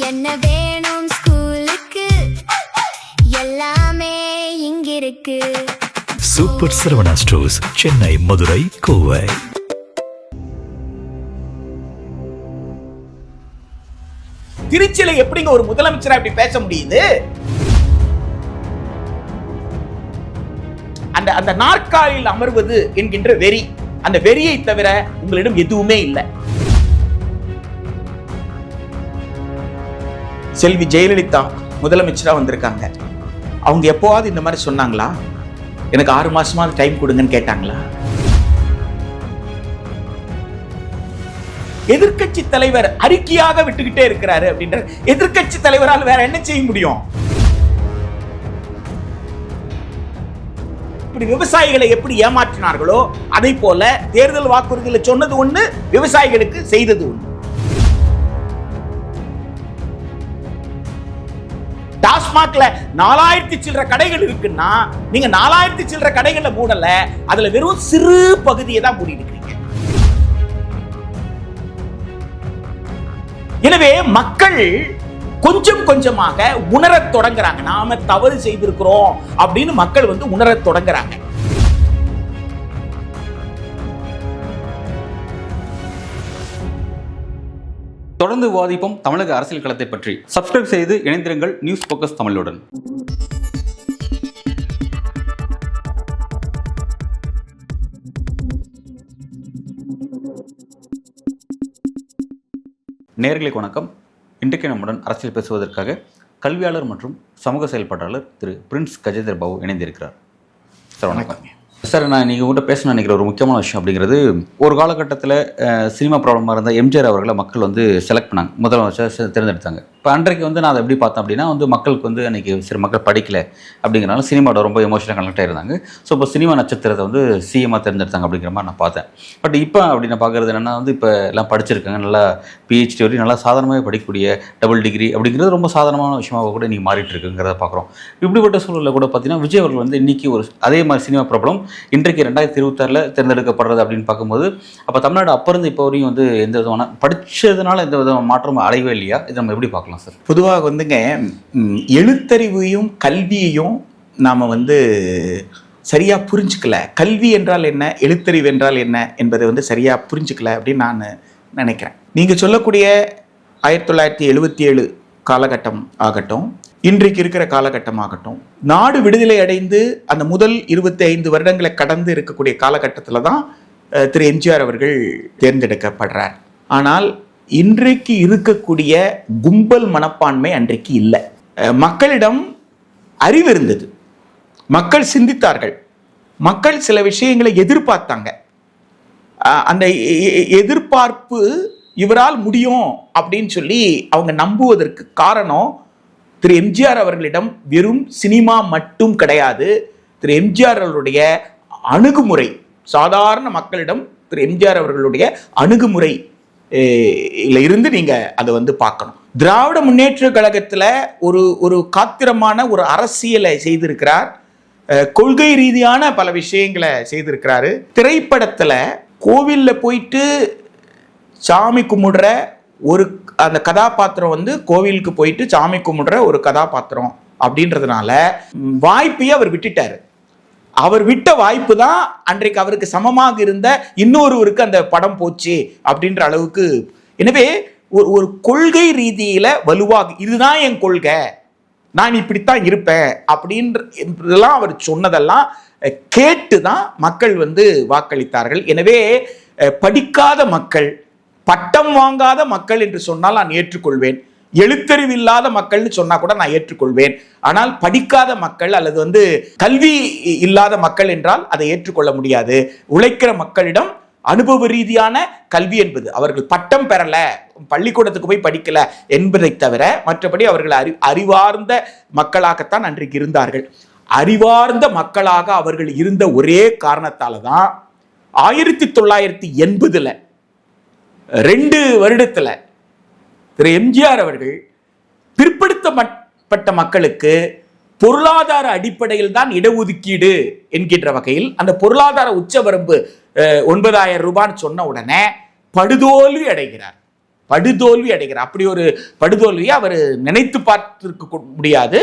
என்ன வேணும் ஸ்கூலுக்கு எல்லாமே இங்கிருக்கு. Super Saravana stores, Chennai, Madurai, Kovai. திருச்சியில எப்படிங்க ஒரு முதலமைச்சரா இப்படி பேச முடியுது? அந்த நாற்காலியில் அமர்வது என்கின்ற வெறி, அந்த வெறியை தவிர உங்களிடம் எதுவுமே இல்லை. செல்வி ஜெயலலிதா முதலமைச்சரா வந்திருக்காங்க. அவங்க எப்போவாது இந்த மாதிரி சொன்னாங்களா? எனக்கு 6 மாசமா டைம் கொடுங்கன்னு கேட்டாங்களா? எதிர்கட்சி தலைவர் அறிக்கையாக விட்டுக்கிட்டே இருக்கிறாரு அப்படின்ற எதிர்கட்சி தலைவரால் வேற என்ன செய்ய முடியும்? இப்படி விவசாயிகளை எப்படி ஏமாற்றினார்களோ அதை போல தேர்தல் வாக்குறுதியில சொன்னது ஒண்ணு, விவசாயிகளுக்கு செய்தது ஒண்ணு. டாஸ்மாக்ல 4000 சில்லற கடைகள் இருக்குன்னா நீங்க 4000 சில்லற கடைகளை மூடல, அதுல வெறும் சிறு பகுதியை தான் மூடி இருக்கிறீங்க. எனவே மக்கள் கொஞ்சம் கொஞ்சமாக உணரத் தொடங்குறாங்க. நாம தவறு செய்திருக்கிறோம் அப்படின்னு மக்கள் உணரத் தொடங்குறாங்க. தொடர்ந்து விவாதிப்போம் தமிழக அரசியல் களத்தை பற்றி. சப்ஸ்கிரைப் செய்து இணைந்திருங்கள் நியூஸ் போக்கஸ் தமிழுடன். நேயர்களுக்கு வணக்கம். இன்றைக்கு நம்முடன் அரசியல் பேசுவதற்காக கல்வியாளர் மற்றும் சமூக செயல்பாட்டாளர் திரு பிரின்ஸ் கஜேந்திர பாபு இணைந்திருக்கிறார். சார் வணக்கம். சார், நான் நீங்கள் உங்கள்கிட்ட பேச நினைக்கிற ஒரு முக்கியமான விஷயம் அப்படிங்கிறது, ஒரு காலகட்டத்தில் சினிமா ப்ராப்ளமாக இருந்த எம்ஜிஆர் அவர்களை மக்கள் செலக்ட் பண்ணாங்க, முதலமைச்சர் தேர்ந்தெடுத்தாங்க. இப்போ அன்றைக்கு நான் அதை எப்படி பார்த்தேன் அப்படின்னா, மக்களுக்கு அன்றைக்கி சில மக்கள் படிக்கலை அப்படிங்கிறனால சினிமாவோட ரொம்ப எமோஷனாக கனெக்ட் ஆகிருந்தாங்க. ஸோ இப்போ சினிமா நட்சத்திரத்தை சிஎம்மாக தேர்ந்தெடுத்தாங்க அப்படிங்கிற மாதிரி நான் பார்த்தேன். பட் இப்போ அப்படி நான் பார்க்குறது என்னென்னா, இப்போ எல்லாம் படிச்சிருக்காங்க, நல்லா பிஹெச்டி வரையும் நல்லா சாதாரணமாக படிக்கக்கூடிய டபுள் டிகிரி அப்படிங்கிறது ரொம்ப சாதாரணமான விஷயமாக கூட இன்றைக்கி மாறிட்டு இருக்குங்கிறத பார்க்குறோம். இப்படிப்பட்ட சூழலில் கூட பார்த்தீங்கன்னா, விஜய் அவர்கள் இன்றைக்கி ஒரு அதே மாதிரி சினிமா ப்ராப்ளம் இன்றைக்கு 2026 தேர்ந்தெடுக்கப்படுறது அப்படின்னு பார்க்கும்போது, அப்போ தமிழ்நாடு அப்போ இருந்து இப்போ வரையும் எந்த விதமான படித்ததுனால எந்த விதமான மாற்றம் அடையவே இல்லையா? இதை நம்ம எப்படி பார்க்கலாம் சார்? பொதுவாக எழுத்தறிவையும் கல்வியையும் நாம் சரியாக புரிஞ்சுக்கல. கல்வி என்றால் என்ன, எழுத்தறிவு என்றால் என்ன என்பதை சரியாக புரிஞ்சுக்கல அப்படின்னு நான் நினைக்கிறேன். நீங்கள் சொல்லக்கூடிய 1977 காலகட்டம் ஆகட்டும், இன்றைக்கு இருக்கிற காலகட்டமாகட்டும், நாடு விடுதலை அடைந்து அந்த முதல் 25 வருடங்களை கடந்து இருக்கக்கூடிய காலகட்டத்தில் தான் திரு எம்ஜிஆர் அவர்கள் தேர்ந்தெடுக்கப்படுறார். ஆனால் இன்றைக்கு இருக்கக்கூடிய கும்பல் மனப்பான்மை அன்றைக்கு இல்லை. மக்களிடம் அறிவு இருந்தது, மக்கள் சிந்தித்தார்கள், மக்கள் சில விஷயங்களை எதிர்பார்த்தாங்க. அந்த எதிர்பார்ப்பு இவரால் முடியும் அப்படின்னு சொல்லி அவங்க நம்புவதற்கு காரணம், திரு எம்ஜிஆர் அவர்களிடம் வெறும் சினிமா மட்டும் கிடையாது. திரு எம்ஜிஆர் அவர்களுடைய அணுகுமுறை, சாதாரண மக்களிடம் திரு எம்ஜிஆர் அவர்களுடைய அணுகுமுறை இருந்து நீங்க அதை பார்க்கணும். திராவிட முன்னேற்ற கழகத்தில் ஒரு காத்திரமான ஒரு அரசியலை செய்திருக்கிறார். கொள்கை ரீதியான பல விஷயங்களை செய்திருக்கிறாரு. திரைப்படத்தில் கோவிலில் போயிட்டு சாமி கும்பிடுற அந்த கதாபாத்திரம் கோவிலுக்கு போயிட்டு சாமி கும்பிடுற ஒரு கதாபாத்திரம் அப்படின்றதுனால வாய்ப்பையே அவர் விட்டுட்டாரு. அவர் விட்ட வாய்ப்பு தான் அன்றைக்கு அவருக்கு சமமாக இருந்த இன்னொருவருக்கு அந்த படம் போச்சு அப்படின்ற அளவுக்கு. எனவே ஒரு கொள்கை ரீதியில வலுவாக இதுதான் என் கொள்கை, நான் இப்படித்தான் இருப்பேன் அப்படின்றதெல்லாம் அவர் சொன்னதெல்லாம் கேட்டு தான் மக்கள் வாக்களித்தார்கள். எனவே படிக்காத மக்கள், பட்டம் வாங்காத மக்கள் என்று சொன்னால் நான் ஏற்றுக்கொள்வேன். எழுத்தறிவில்லாத மக்கள்னு சொன்னா கூட நான் ஏற்றுக்கொள்வேன். ஆனால் படிக்காத மக்கள் அல்லது கல்வி இல்லாத மக்கள் என்றால் அதை ஏற்றுக்கொள்ள முடியாது. உழைக்கிற மக்களிடம் அனுபவ ரீதியான கல்வி என்பது, அவர்கள் பட்டம் பெறல, பள்ளிக்கூடத்துக்கு போய் படிக்கல என்பதை தவிர மற்றபடி அவர்கள் அறிவார்ந்த மக்களாகத்தான் அன்றைக்கு இருந்தார்கள். அறிவார்ந்த மக்களாக அவர்கள் இருந்த ஒரே காரணத்தால தான் 1980 2 வருடத்துல திரு எம்ஜிஆர் அவர்கள் பிற்படுத்தப்பட்ட மக்களுக்கு பொருளாதார அடிப்படையில் தான் இடஒதுக்கீடு என்கின்ற வகையில் அந்த பொருளாதார உச்சவரம்பு 9,000 ரூபான்னு சொன்ன உடனே படுதோல்வி அடைகிறார். படுதோல்வி அடைகிறார். அப்படி ஒரு படுதோல்வியை அவர் நினைத்து பார்த்திருக்க முடியாது.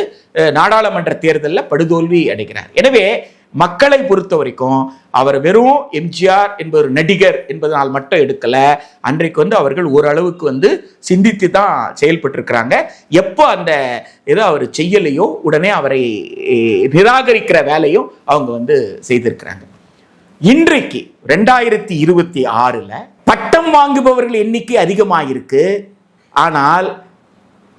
நாடாளுமன்ற தேர்தலில் படுதோல்வி அடைகிறார். எனவே மக்களை பொறுத்த வரைக்கும் அவர் வெறும் எம்ஜிஆர் என்பவர் நடிகர் என்பதனால் மட்டும் எடுக்கல. அன்றைக்கு அவர்கள் ஓரளவுக்கு சிந்தித்து தான் செயல்பட்டு இருக்கிறாங்க. எப்போ அந்த ஏதோ அவர் செய்யலையோ உடனே அவரை நிராகரிக்கிற வேலையும் அவங்க செய்திருக்கிறாங்க. இன்றைக்கு 2026 பட்டம் வாங்குபவர்கள் எண்ணிக்கை அதிகமாயிருக்கு. ஆனால்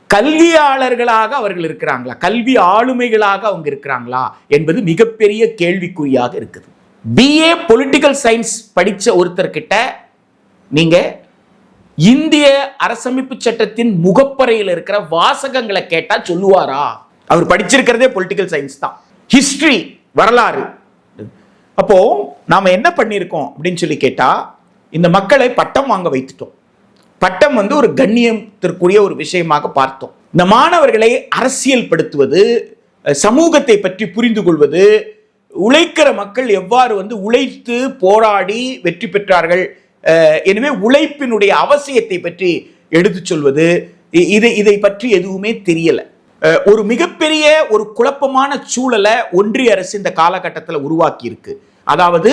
கல்வியாளர்களாக அவர்கள் இருக்கிறாங்களா, கல்வி ஆளுமைகளாக அவங்க இருக்கிறாங்களா என்பது மிகப்பெரிய கேள்விக்குறியாக இருக்குது. BA பொலிட்டிக்கல் சயின்ஸ் படிச்ச ஒருத்தர்கிட்ட நீங்க இந்திய அரசமைப்பு சட்டத்தின் முகப்பறையில் இருக்கிற வாசகங்களை கேட்டா சொல்லுவாரா? அவர் படிச்சிருக்கிறதே பொலிட்டிக்கல் சயின்ஸ் தான், ஹிஸ்டரி, வரலாறு. அப்போ நாம என்ன பண்ணியிருக்கோம் அப்படின்னு சொல்லி கேட்டா, இந்த மக்களை பட்டம் வாங்க வைத்துட்டோம். பட்டம் ஒரு கண்ணியத்திற்குரிய ஒரு விஷயமாக பார்த்தோம். இந்த மாணவர்களை அரசியல் படுத்துவது, சமூகத்தை பற்றி புரிந்து கொள்வது, உழைக்கிற மக்கள் எவ்வாறு உழைத்து போராடி வெற்றி பெற்றார்கள், எனவே உழைப்பினுடைய அவசியத்தை பற்றி எடுத்து சொல்வது, இதை பற்றி எதுவுமே தெரியல. ஒரு மிகப்பெரிய ஒரு குழப்பமான சூழலை ஒன்றிய அரசு இந்த காலகட்டத்தில் உருவாக்கி இருக்கு. அதாவது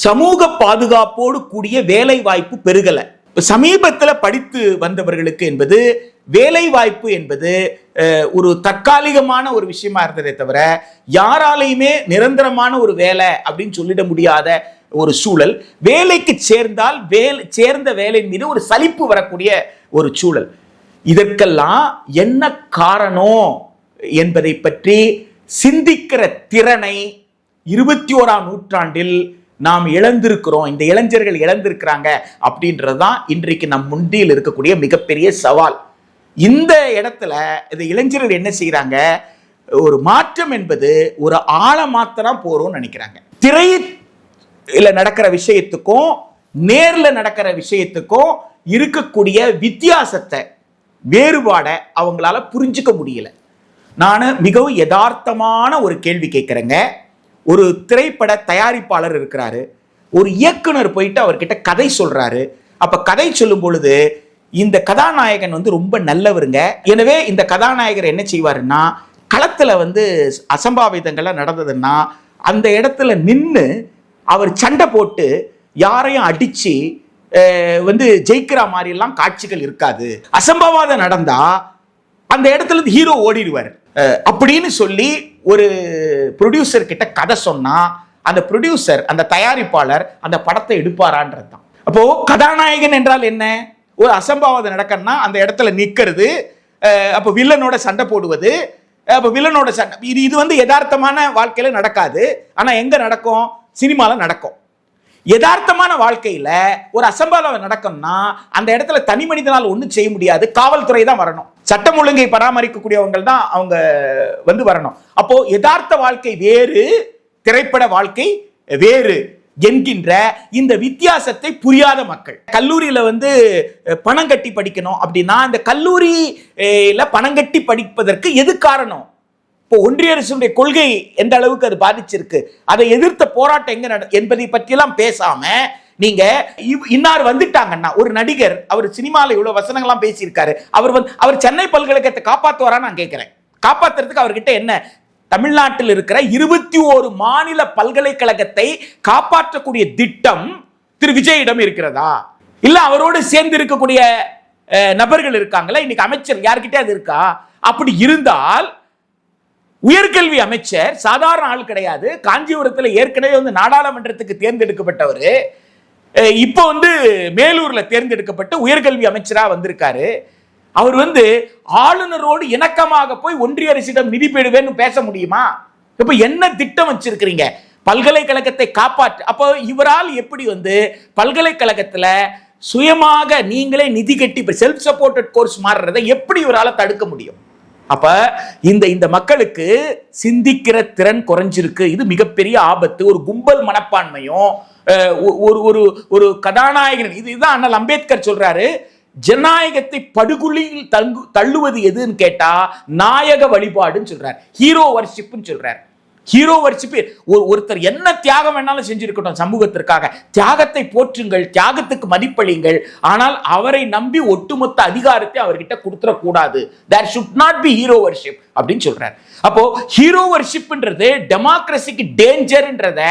சமூக பாதுகாப்போடு கூடிய வேலை வாய்ப்பு பெருகல. சமீபத்தில் படித்து வந்தவர்களுக்கு என்பது வேலை வாய்ப்பு என்பது ஒரு தற்காலிகமான ஒரு விஷயமா இருந்ததே தவிர யாராலையுமே நிரந்தரமான ஒரு வேலை அப்படின்னு சொல்லிட முடியாத ஒரு சூழல். வேலைக்கு சேர்ந்தால் சேர்ந்த வேலையின் மீது ஒரு சலிப்பு வரக்கூடிய ஒரு சூழல். இதற்கெல்லாம் என்ன காரணம் என்பதை பற்றி சிந்திக்கிற திறனை 21ஆம் நூற்றாண்டில் நாம் இழந்திருக்கிறோம், இந்த இளைஞர்கள் இழந்திருக்கிறாங்க அப்படின்றதுதான் இன்றைக்கு நம் முன்னில் இருக்கக்கூடிய மிகப்பெரிய சவால். இந்த இடத்துல இந்த இளைஞர்கள் என்ன செய்யறாங்க, ஒரு மாற்றம் என்பது ஒரு ஆழ மாத்திரம் போறோம்னு நினைக்கிறாங்க. திரையில நடக்கிற விஷயத்துக்கும் நேர்ல நடக்கிற விஷயத்துக்கும் இருக்கக்கூடிய வித்தியாசத்தை, வேறுபாடை அவங்களால புரிஞ்சுக்க முடியல. நான் மிகவும் யதார்த்தமான ஒரு கேள்வி கேட்கிறேங்க. ஒரு திரைப்பட தயாரிப்பாளர் இருக்கிறாரு, ஒரு இயக்குனர் போயிட்டு அவர்கிட்ட கதை சொல்றாரு. அப்ப கதை சொல்லும் பொழுது இந்த கதாநாயகன் ரொம்ப நல்லவருங்க, எனவே இந்த கதாநாயகர் என்ன செய்வாருன்னா, களத்துல அசம்பாவிதங்கள்லாம் நடந்ததுன்னா அந்த இடத்துல நின்று அவர் சண்டை போட்டு யாரையும் அடிச்சு ஜெயிக்கிற மாதிரி எல்லாம் காட்சிகள் இருக்காது. அசம்பாவிதம் நடந்தா அந்த இடத்துல இருந்து ஹீரோ ஓடிடுவார் அப்படின்னு சொல்லி ஒரு ப்ரொடியூசர் கிட்ட கதை சொன்னா அந்த ப்ரொடியூசர், அந்த தயாரிப்பாளர் அந்த படத்தை எடுப்பாரான்றது தான். அப்போ கதாநாயகன் என்றால் என்ன? ஒரு அசம்பாவிதம் நடக்கணும்னா அந்த இடத்துல நிற்கிறது, அப்போ வில்லனோட சண்டை போடுவது, அப்போ வில்லனோட சண்டை, இது யதார்த்தமான வாழ்க்கையில நடக்காது. ஆனா எங்க நடக்கும்? சினிமால நடக்கும். யதார்த்தமான வாழ்க்கையில ஒரு அசம்பாவிதம் நடக்கும்னா அந்த இடத்துல தனி மனிதனால் ஒன்றும் செய்ய முடியாது, காவல்துறை தான் வரணும், சட்டம் ஒழுங்கை பராமரிக்கக்கூடியவங்க தான் அவங்க வரணும். அப்போ யதார்த்த வாழ்க்கை வேறு, திரைப்பட வாழ்க்கை வேறு என்கின்ற இந்த வித்தியாசத்தை புரியாத மக்கள். கல்லூரியில பணம் கட்டி படிக்கணும் அப்படின்னா அந்த கல்லூரியில பணம் கட்டி படிப்பதற்கு எது காரணம்? இப்போ ஒன்றிய அரசுடைய கொள்கை எந்த அளவுக்கு அது பாதிச்சிருக்கு, அதை எதிர்த்த போராட்டம் எங்க என்பதை பற்றியெல்லாம் பேசாம நீங்க இன்னார் வந்துட்டாங்கன்னா, ஒரு நடிகர் அவர் சினிமால இவ்வளவு வசனங்கள்லாம் பேசியிருக்காரு, அவர் சென்னை பல்கலைக்கழகத்தை காப்பாற்றுவாரான்னு நான் கேட்கிறேன். காப்பாத்துறதுக்கு அவர்கிட்ட என்ன? தமிழ்நாட்டில் இருக்கிற 21 மாநில பல்கலைக்கழகத்தை காப்பாற்றக்கூடிய திட்டம் திரு விஜயிடம் இருக்கிறதா? இல்ல அவரோடு சேர்ந்து இருக்கக்கூடிய நபர்கள் இருக்காங்களா? இன்னைக்கு அமைச்சர் யார்கிட்ட அது இருக்கா? அப்படி இருந்தால் உயர்கல்வி அமைச்சர் சாதாரண ஆள் கிடையாது. காஞ்சிபுரத்தில் ஏற்கனவே நாடாளுமன்றத்துக்கு தேர்ந்தெடுக்கப்பட்டவர், இப்போ மேலூர்ல தேர்ந்தெடுக்கப்பட்டு உயர்கல்வி அமைச்சரா வந்திருக்காரு. அவர் ஆளுநரோடு இணக்கமாக போய் ஒன்றிய அரசிடம் நிதி பெறுவேன்னு பேச முடியுமா? இப்ப என்ன திட்டம் வச்சிருக்கிறீங்க? பல்கலைக்கழகத்தை காப்பாற்று. அப்போ இவரால் எப்படி பல்கலைக்கழகத்துல சுயமாக நீங்களே நிதி கட்டி செல்ஃப் சப்போர்ட்டட் கோர்ஸ் மாறுறதை எப்படி இவரால் தடுக்க முடியும்? அப்ப இந்த மக்களுக்கு சிந்திக்கிற திறன் குறைஞ்சிருக்கு. இது மிகப்பெரிய ஆபத்து. ஒரு கும்பல் மனப்பான்மையும் ஒரு கதாநாயகன், இதுதான் அண்ணல் அம்பேத்கர் சொல்றாரு, ஜனநாயகத்தை படுகொலியில் தள்ளுவது எதுன்னு கேட்டா நாயக வழிபாடுன்னு சொல்றார், ஹீரோ வர்ஷிப்னு சொல்றார். Hero worship. ஒருத்தர் என்ன தியாகம் வேணாலும் செஞ்சிருக்கட்டும் சமூகத்திற்காக, தியாகத்தை போற்றுங்கள், தியாகத்துக்கு மதிப்பளிங்கள். ஆனால் அவரை நம்பி ஒட்டுமொத்த அதிகாரத்தை அவர்கிட்ட கொடுத்துடக்கூடாது. There should not be hero worship அப்படின்னு சொல்றாரு. அப்போ ஹீரோ வர்ஷிப்ன்றது டெமோக்ரஸிக்கு டேஞ்சர்ன்றத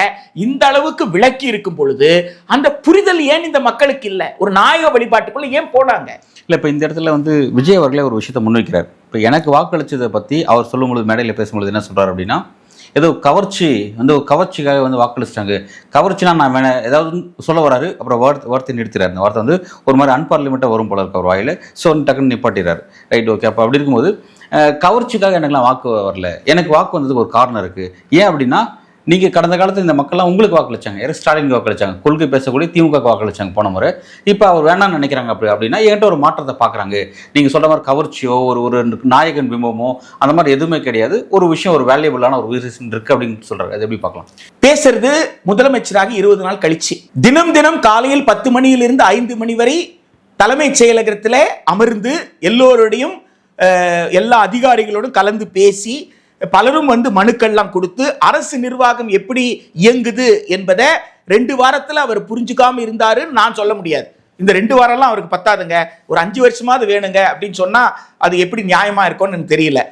இந்த அளவுக்கு விளக்கி இருக்கும் பொழுது அந்த புரிதல் ஏன் இந்த மக்களுக்கு இல்லை? ஒரு நாயக வழிபாட்டுக்குள்ள ஏன் போனாங்க? இல்லை, இப்போ இந்த இடத்துல வந்து விஜய் அவர்களே ஒரு விஷயத்தை முன்வைக்கிறார். இப்போ எனக்கு வாக்களிச்சதை பற்றி அவர் சொல்லும்பொழுது, மேடையில் பேசும்பொழுது என்ன சொல்கிறார் அப்படின்னா, ஏதோ கவர்ச்சி வந்து கவர்ச்சிக்காக வந்து வாக்களிச்சிட்டாங்க, கவர்ச்சினா நான் வேணா ஏதாவது சொல்ல வராரு, அப்புறம் வார்த்தை நிறுத்துறாரு. அந்த வார்த்தை வந்து ஒரு மாதிரி அன்பார்லிமெண்ட்டாக வரும் போல இருக்கு அவர் வாயில். ஸோ டக்குன்னு நிப்பாட்டிறாரு. Right, okay. அப்போ அப்படி இருக்கும்போது கவர்ச்சிக்காக எனக்குலாம் வாக்கு வரல, எனக்கு வாக்கு வந்ததுக்கு ஒரு காரணம் இருக்குது. ஏன் அப்படின்னா, நீங்கள் கடந்த காலத்தில் இந்த மக்கள்லாம் உங்களுக்கு வாக்களிச்சாங்க, யாரும் ஸ்டாலினுக்கு வாக்களிச்சாங்க, கொள்கை பேசக்கூடிய திமுக வாக்களிச்சாங்க போன முறை. இப்போ அவர் வேணான்னு நினைக்கிறாங்க. அப்படின்னா என்கிட்ட ஒரு மாற்றத்தை பார்க்குறாங்க. நீங்கள் சொல்கிற மாதிரி கவர்ச்சியோ ஒரு நாயகன் பிம்பமோ அந்த மாதிரி எதுவுமே கிடையாது. ஒரு விஷயம், ஒரு வேல்யூபிளான ஒரு ரீசன் இருக்குது அப்படின்னு சொல்கிறாங்க. அது எப்படி பார்க்கலாம்? பேசுறது முதலமைச்சராக 20 நாள் கழிச்சு தினம் காலையில் 10 மணியிலிருந்து 5 மணி வரை தலைமைச் செயலகத்தில் அமர்ந்து எல்லோருடையும் எல்லா அதிகாரிகளோடும் கலந்து பேசி பலரும் வந்து மனுக்கள்லாம் கொடுத்து அரசு நிர்வாகம் எப்படி இயங்குது என்பதை 2 வாரத்தில் அவர் புரிஞ்சுக்காம இருந்தாருன்னு நான் சொல்ல முடியாது. இந்த 2 வாரம்லாம் அவருக்கு பத்தாதுங்க, ஒரு 5 வருஷமாவது வேணுங்க அப்படின்னு சொன்னா அது எப்படி நியாயமா இருக்கும்னு எனக்கு தெரியல.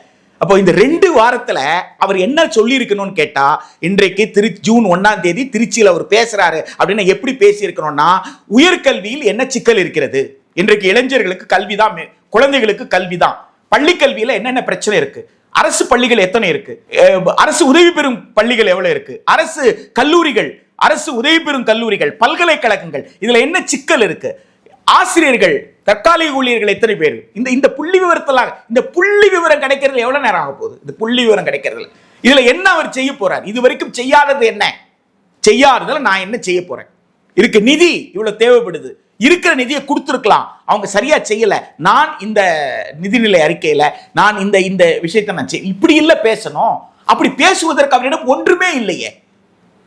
அப்போ இந்த 2 வாரத்தில் அவர் என்ன சொல்லியிருக்கணும்னு கேட்டா, இன்றைக்கு ஜூன் 1ஆம் தேதி திருச்சியில் அவர் பேசுறாரு அப்படின்னா எப்படி பேசியிருக்கணும்னா, உயர்கல்வியில் என்ன சிக்கல் இருக்கிறது, இன்றைக்கு இளைஞர்களுக்கு கல்விதான், குழந்தைகளுக்கு கல்விதான், பள்ளி கல்வியில என்னென்ன பிரச்சனை இருக்கு, அரசு பள்ளிகள் எத்தனை இருக்கு, அரசு உதவி பெறும் பள்ளிகள் எவ்வளவு இருக்கு, அரசு கல்லூரிகள், அரசு உதவி பெறும் கல்லூரிகள், பல்கலைக்கழகங்கள், இதுல என்ன சிக்கல் இருக்கு, ஆசிரியர்கள், தற்காலிக ஊழியர்கள் எத்தனை பேர், இந்த புள்ளி விவரத்தெல்லாம், இந்த புள்ளி விவரம் கிடைக்கிறதுல எவ்வளவு நேரம் ஆக போகுது? இந்த புள்ளி விவரம் கிடைக்கிறதுல இதுல என்ன அவர் செய்ய போறார்? இது வரைக்கும் செய்யாதது என்ன? செய்யாததுல நான் என்ன செய்ய போறேன்? இருக்கு நிதி இவ்வளவு தேவைப்படுது, இருக்கிற நிதியை கொடுத்துருக்கலாம், அவங்க சரியா செய்யல, நான் இந்த நிதிநிலை அறிக்கையில நான் இந்த விஷயத்தை நான் இப்படி இல்ல பேசணும். அப்படி பேசுவதற்கு அவரிடம் ஒன்றுமே இல்லையே.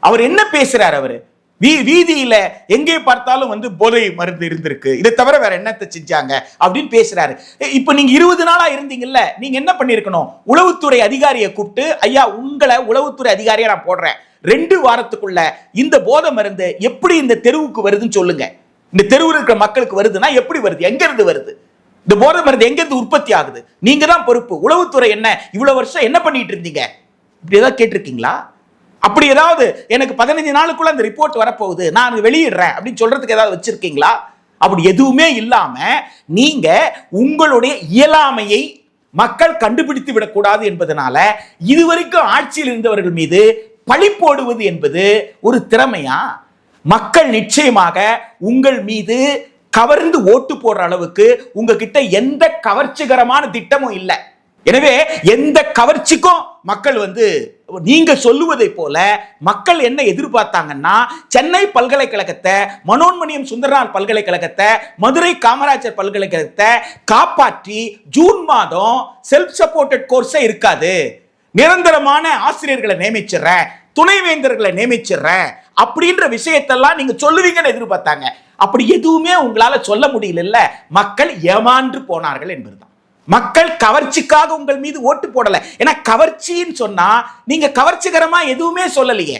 அவர் என்ன பேசுறாரு? அவரு வீதியில எங்கே பார்த்தாலும் வந்து போதை மருந்து இருந்திருக்கு, இதை தவிர வேற என்னத்தை செஞ்சாங்க அப்படின்னு பேசுறாரு. இப்ப நீங்க 20 நாளா இருந்தீங்கல்ல, நீங்க என்ன பண்ணிருக்கணும்? உளவுத்துறை அதிகாரியை கூப்பிட்டு, ஐயா உங்களை உளவுத்துறை அதிகாரியா நான் போடுறேன், 2 வாரத்துக்குள்ள இந்த போதை மருந்து எப்படி இந்த தெருவுக்கு வருதுன்னு சொல்லுங்க. இந்த தெருவில் இருக்கிற மக்களுக்கு வருதுன்னா எப்படி வருது, எங்க இருந்து வருது, இந்த போதை மருந்து எங்க இருந்து உற்பத்தி ஆகுது, நீங்க தான் பொறுப்பு. உளவுத்துறை என்ன இவ்வளவு வருஷம் என்ன பண்ணிட்டு இருந்தீங்க? இப்படி ஏதாவது கேட்டிருக்கீங்களா? அப்படி ஏதாவது எனக்கு 15 நாளுக்குள்ள அந்த ரிப்போர்ட் வரப்போகுது, நான் வெளியிடுறேன் அப்படின்னு சொல்றதுக்கு ஏதாவது வச்சிருக்கீங்களா? அப்படி எதுவுமே இல்லாம நீங்க உங்களுடைய இயலாமையை மக்கள் கண்டுபிடித்து விடக்கூடாது என்பதனால இதுவரைக்கும் ஆட்சியில் இருந்தவர்கள் மீது பழி போடுவது என்பது ஒரு திறமையா? மக்கள் நிச்சயமாக உங்கள் மீது கவர்ந்து ஓட்டு போடுற அளவுக்கு உங்ககிட்ட எந்த கவர்ச்சிகரமான திட்டமும் இல்லை. எனவே எந்த கவர்ச்சிக்கும் மக்கள் வந்து நீங்க சொல்லுவதை போல மக்கள் என்ன எதிர்பார்த்தாங்கன்னா, சென்னை பல்கலைக்கழகத்தை, மனோன்மணியம் சுந்தரனார் பல்கலைக்கழகத்தை, மதுரை காமராஜர் பல்கலைக்கழகத்தை காப்பாற்றி ஜூன் மாதம் செல்ஃப் சப்போர்ட்டட் கோர்ஸே இருக்காது, நிரந்தரமான ஆசிரியர்களை நியமிச்சிடுறேன், துணைவேந்தர்களை நியமிச்சிடுறேன் அப்படின்ற விஷயத்தெல்லாம் நீங்க சொல்லுவீங்கன்னு எதிர்பார்த்தாங்க. அப்படி எதுவுமே உங்களால சொல்ல முடியல. மக்கள் ஏமாந்து போனார்கள் என்பதுதான். மக்கள் கவர்ச்சிக்காக உங்கள் மீது ஓட்டு போடல. ஏன்னா கவர்ச்சின்னு சொன்னா நீங்க கவர்ச்சிகரமா எதுவுமே சொல்லலையே.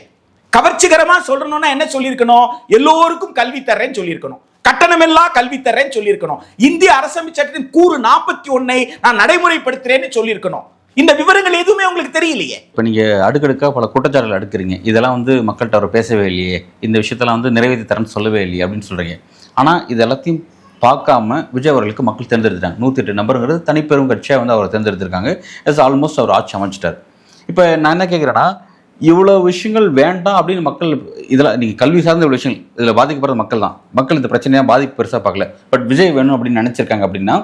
கவர்ச்சிகரமா சொல்லணும்னா என்ன சொல்லியிருக்கணும்? எல்லோருக்கும் கல்வி தர்றேன்னு சொல்லியிருக்கணும், கட்டணமெல்லாம் கல்வி தர்றேன்னு சொல்லியிருக்கணும், இந்திய அரசமைப்பு சட்டத்தின் கூறு 41 நான் நடைமுறைப்படுத்துறேன்னு சொல்லியிருக்கணும். இந்த விவரங்கள் எதுவுமே உங்களுக்கு தெரியலையே. இப்போ நீங்கள் அடுக்கடுக்காக பல குற்றச்சாட்டுகள் அடுக்குறீங்க. இதெல்லாம் வந்து மக்கள்கிட்ட அவர் பேசவே இல்லையே, இந்த விஷயத்தெல்லாம் வந்து நிறைவேற்றி தரேன்னு சொல்லவே இல்லையே அப்படின்னு சொல்கிறீங்க. ஆனால் இது எல்லாத்தையும் பார்க்காம விஜய் அவர்களுக்கு மக்கள் தேர்ந்தெடுத்துட்டாங்க. 108 நபருங்கிறது தனிப்பெரும் கட்சியாக வந்து அவரை தேர்ந்தெடுத்திருக்காங்க. ஆல்மோஸ்ட் அவர் ஆட்சி அமைச்சிட்டார். இப்போ நான் என்ன கேட்குறேன்னா, இவ்வளோ விஷயங்கள் வேண்டாம் அப்படின்னு மக்கள், இதில் நீங்கள் கல்வி சார்ந்த இவ்வளோ விஷயங்கள் இதில் பாதிக்கப்படுற மக்கள் தான். மக்கள் இந்த பிரச்சனையாக பாதிப்பு பெருசாக பார்க்கல. பட் விஜய் வேணும் அப்படின்னு நினச்சிருக்காங்க அப்படின்னா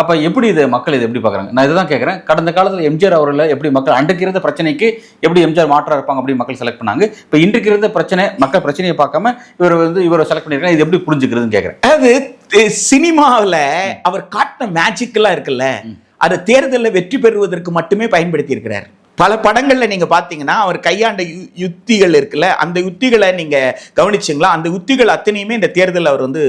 அப்போ எப்படி இதை மக்கள் இதை எப்படி பார்க்குறாங்க? நான் இதை தான் கேட்குறேன். கடந்த காலத்தில் எம்ஜிஆர் அவர்களை எப்படி மக்கள் அன்றைக்கு இருந்த பிரச்சனைக்கு எப்படி எம்ஜிஆர் மாற்றாக இருப்பாங்க அப்படின்னு மக்கள் செலக்ட் பண்ணாங்க. இப்போ இன்றைக்கு இருந்த பிரச்சனை மக்கள் பிரச்சனையை பார்க்காம இவரை செலக்ட் பண்ணியிருக்காங்க. இது எப்படி புரிஞ்சுக்கிறதுன்னு கேட்குறேன். அதாவது சினிமாவில் அவர் காட்டின மேஜிக்கெல்லாம் இருக்குல்ல, அதை தேர்தலில் வெற்றி பெறுவதற்கு மட்டுமே பயன்படுத்தி இருக்கிறார். பல படங்கள்ல நீங்க பாத்தீங்கன்னா அவர் கையாண்ட யுத்திகள் இருக்குல்ல, அந்த யுத்திகளை நீங்க கவனிச்சிங்களா? அந்த யுத்திகள் அத்தனையுமே இந்த தேர்தலில் அவர் வந்து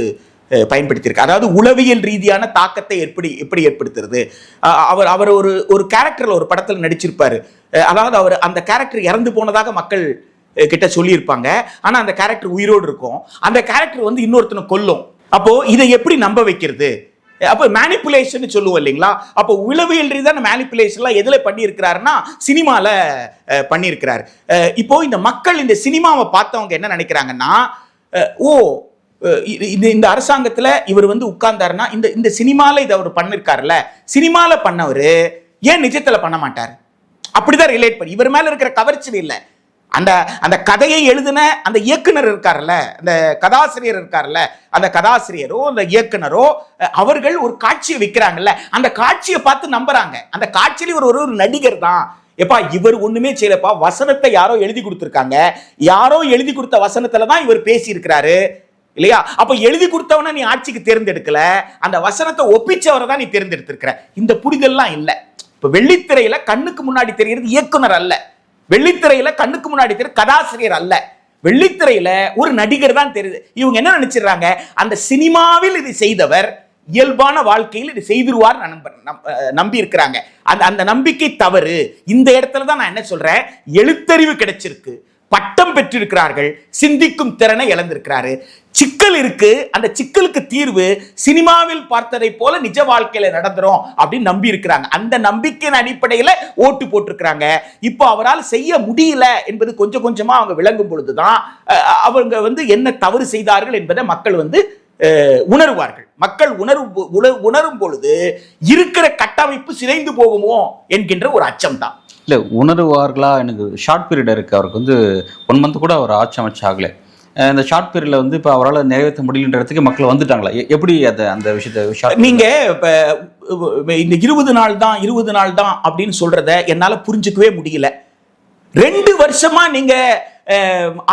பயன்படுத்தியிருக்காரு. அதாவது உளவியல் ரீதியான தாக்கத்தை எப்படி ஏற்படுத்துறது. அவர் ஒரு கேரக்டர்ல ஒரு படத்தில் நடிச்சிருப்பாரு. அதாவது அவர் அந்த கேரக்டர் இறந்து போனதாக மக்கள் கிட்ட சொல்லியிருப்பாங்க. ஆனா அந்த கேரக்டர் உயிரோடு இருக்கும். அந்த கேரக்டர் வந்து இன்னொருத்தனை கொல்லும். அப்போ இதை எப்படி நம்ப வைக்கிறது? அப்போ மேனிப்புலேஷன் சொல்லுவோம் இல்லைங்களா? அப்போ உளவியல் ரீதியான மேனிப்புலேஷன்லாம் எதுல பண்ணியிருக்கிறாருன்னா சினிமால பண்ணியிருக்கிறாரு. இப்போ இந்த மக்கள் இந்த சினிமாவை பார்த்தவங்க என்ன நினைக்கிறாங்கன்னா, இந்த அரசாங்கத்துல இவர் வந்து உட்கார்ந்தாருன்னா இந்த சினிமால இதை அவர் பண்ணிருக்காருல்ல, சினிமால பண்ணவர் ஏன் நிஜத்துல பண்ண மாட்டார்? அப்படிதான் ரிலேட் பண்ணி இவர் மேல இருக்கிற கவர்ச்சி இல்லை. அந்த கதையை எழுதின அந்த இயக்குனர் இருக்காருல்ல, அந்த கதாசிரியர் இருக்காருல்ல, அந்த கதாசிரியரோ அந்த இயக்குனரோ அவர்கள் ஒரு காட்சியை வைக்கிறாங்கல்ல, அந்த காட்சியை பார்த்து நம்புறாங்க. அந்த காட்சியில இவர் ஒரு நடிகர் தான். எப்பா இவர் ஒண்ணுமே செய்யலப்பா, வசனத்தை யாரோ எழுதி கொடுத்திருக்காங்க, யாரோ எழுதி கொடுத்த வசனத்துல தான் இவர் பேசி இருக்கிறாரு இல்லையா? அப்ப எழுதி கொடுத்தவன நீ ஆட்சிக்கு தேர்ந்தெடுக்கல, அந்த வசனத்தை ஒப்பிச்சவரை தான் நீ தேர்ந்தெடுத்திருக்கிற. இந்த புரிதல்லாம் இல்ல. இப்ப வெள்ளித்திரையில கண்ணுக்கு முன்னாடி தெரிகிறது இயக்குனர் அல்ல, வெள்ளித்திரையில கண்ணுக்கு முன்னாடி தெரியுது கதாசிரியர் அல்ல, வெள்ளித்திரையில ஒரு நடிகர் தான் தெரியுது. இவங்க என்ன நினைச்சிடறாங்க, அந்த சினிமாவில் இது செய்தவர் இயல்பான வாழ்க்கையில் இது செய்திருவார் நம்பி இருக்கிறாங்க. அந்த நம்பிக்கை தவறு. இந்த இடத்துல தான் நான் என்ன சொல்றேன், எழுத்தறிவு கிடைச்சிருக்கு, பட்டம் பெற்றிருக்கிறார்கள், சிந்திக்கும் திறனை இழந்திருக்கிறாரு. சிக்கல் இருக்கு. அந்த சிக்கலுக்கு தீர்வு சினிமாவில் பார்த்ததை போல நிஜ வாழ்க்கையில நடந்துரும் அப்படின்னு நம்பி இருக்கிறாங்க. அந்த நம்பிக்கையின் அடிப்படையில ஓட்டு போட்டிருக்கிறாங்க. இப்போ அவரால் செய்ய முடியல என்பது கொஞ்சம் கொஞ்சமா அவங்க விளங்கும் பொழுதுதான் அவங்க வந்து என்ன தவறு செய்தார்கள் என்பதை மக்கள் வந்து உணர்வார்கள். மக்கள் உணரும் பொழுது இருக்கிற கட்டமைப்பு சிதைந்து போகுமோ என்கின்ற ஒரு அச்சம் தான். இல்லை உணர்வார்களா? எனக்கு ஷார்ட் பீரியட் இருக்குது. அவருக்கு வந்து 1 மந்த் கூட அவர் ஆட்சி அமைச்சு ஆகலை. இந்த ஷார்ட் பீரியட்ல வந்து இப்போ அவரால் நிறைவேற்ற முடியலன்ற இடத்துக்கு மக்கள் வந்துட்டாங்களா? எப்படி அந்த விஷயத்தை நீங்க இப்போ இந்த 20 நாள் தான் அப்படின்னு சொல்றத என்னால புரிஞ்சுக்கவே முடியல. 2 வருஷமா நீங்க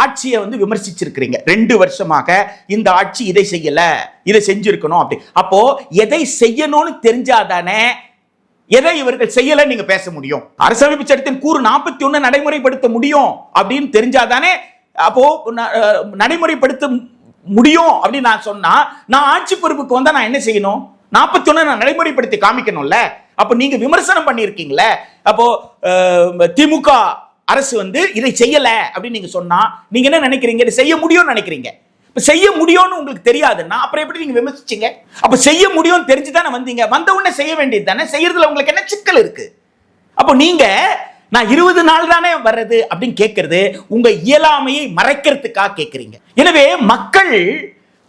ஆட்சியை வந்து விமர்சிச்சிருக்கிறீங்க. 2 வருஷமாக இந்த ஆட்சி இதை செய்யல, இதை செஞ்சிருக்கணும் அப்படி. அப்போ எதை செய்யணும்னு தெரிஞ்சாதானே எதை இவர்கள் செய்யல நீங்க பேச முடியும். அரசமைப்பு சட்டத்தின் கூறு 41 நடைமுறைப்படுத்த முடியும் அப்படின்னு தெரிஞ்சாதானே அப்போ நடைமுறைப்படுத்த முடியும் அப்படின்னு நான் சொன்னா, நான் ஆட்சி பொறுப்புக்கு வந்தா நான் என்ன செய்யணும்? 41 நான் நடைமுறைப்படுத்தி காமிக்கணும்ல. அப்ப நீங்க விமர்சனம் பண்ணியிருக்கீங்களே, அப்போ திமுக அரசு வந்து இதை செய்யல அப்படின்னு நீங்க சொன்னா நீங்க என்ன நினைக்கிறீங்க? இதை செய்ய முடியும்னு நினைக்கிறீங்க. இப்ப செய்ய முடியும்னு உங்களுக்கு தெரியாதுன்னா அப்புறம் எப்படி நீங்க விமர்சிச்சீங்க? அப்ப செய்ய முடியும் தெரிஞ்சுதானே வந்தீங்க. வந்த உடனே செய்ய வேண்டியது தானே. செய்யறதுல உங்களுக்கு என்ன சிக்கல் இருக்கு? அப்போ நீங்க நான் 20 நாள் தானே வர்றது அப்படின்னு கேட்கறது உங்க இயலாமையை மறைக்கிறதுக்காக கேட்கறீங்க. எனவே மக்கள்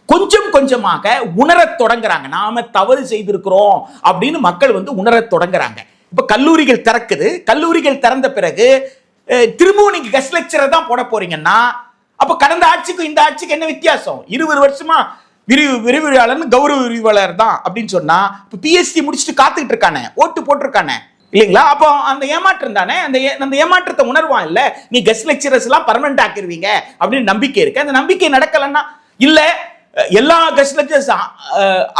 கொஞ்சம் கொஞ்சமாக உணரத் தொடங்குறாங்க. நாம தவறு செய்திருக்கிறோம் அப்படின்னு மக்கள் வந்து உணரத் தொடங்குறாங்க. இப்ப கல்லூரிகள் திறக்குது. கல்லூரிகள் திறந்த பிறகு திரும்பவும் நீங்க கெஸ்ட் லெக்சரர் தான் போட போறீங்கன்னா அப்ப கடந்த ஆட்சிக்கும் இந்த ஆட்சிக்கு என்ன வித்தியாசம்? 20 வருஷமா விரிவுரையாளர் கௌரவ விரிவாளர் தான் அப்படின்னு சொன்னா இப்ப பிஎஸ்சி முடிச்சுட்டு காத்துக்கிட்டு இருக்கானே, ஓட்டு போட்டிருக்கானே இல்லைங்களா? அப்போ அந்த ஏமாற்றம் தானே. அந்த ஏமாற்றத்தை உணர்வான் இல்ல. நீ கெஸ்ட் லெக்சரர்ஸ் எல்லாம் பர்மனன்ட் ஆக்கிருவீங்க அப்படின்னு நம்பிக்கை இருக்கு. அந்த நம்பிக்கை நடக்கலன்னா இல்ல எல்லா கெஸ்ட் லெக்சரர்ஸ்